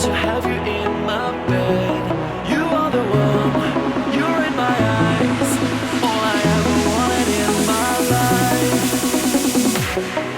to have you in my bed. You are the one, you're in my eyes, all I ever wanted in my life.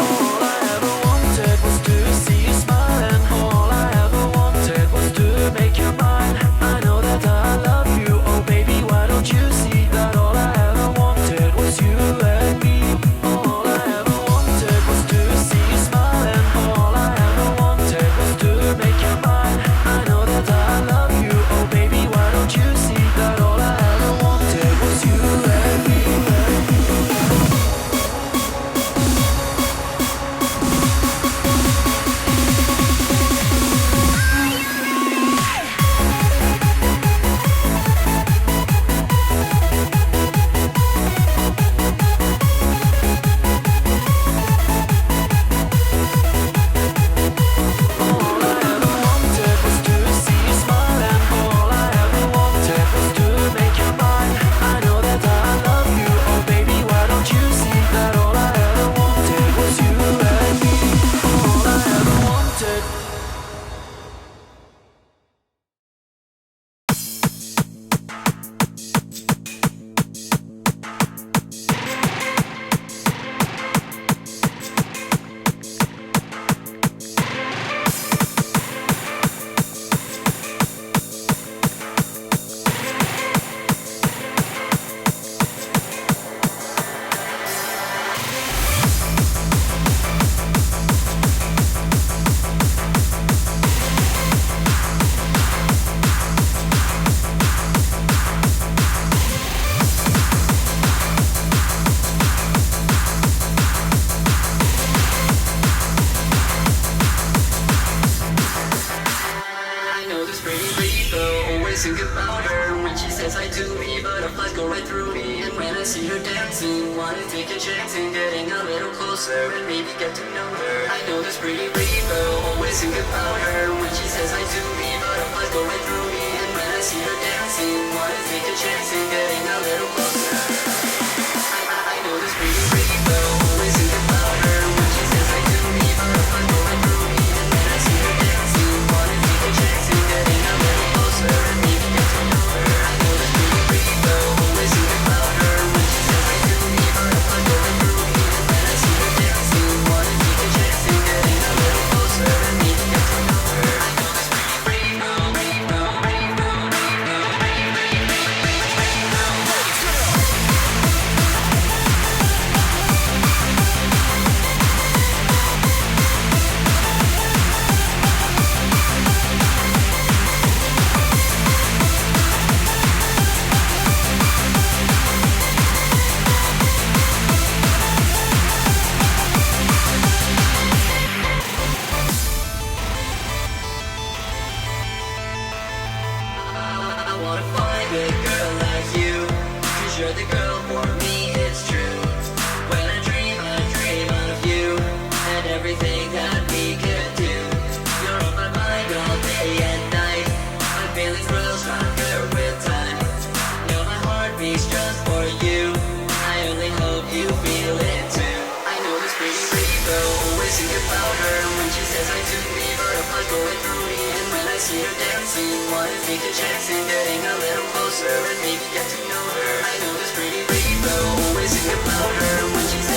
All I ever wanted was to see you smile, and all I ever wanted was to make you mine. I know that I love you, oh baby, why don't you see that all I ever wanted was you and me. All I ever wanted was to see you smile, and all I ever wanted was to make you mine. I know that I love you, oh baby, why don't you see that all I ever wanted was you and me. Think about her when she says I do me, butterflies go right through me. And when I see her dancing, wanna take a chance in getting a little closer and maybe get to know her. I know this pretty rainbow, always think about her when she says I do me, butterflies go right through me. And when I see her dancing, wanna take a chance in getting a little closer. I know this pretty rainbow, always think about her when she says I do me, butterflies go right through me. And when I see her dancing, wanna take a chance in getting a little closer. You're the girl for me, it's true. When I dream of you and everything that we can do. You're on my mind all day and night. My feelings grow stronger with time. Know my heart beats just for you. I only hope you feel it too. I know this pretty rainbow, always think about her when she says I do me, butterflies going through me. And when I see her dancing, wanna take a chance in getting a little closer and maybe get to know her. I know this pretty rainbow, always think about her when she's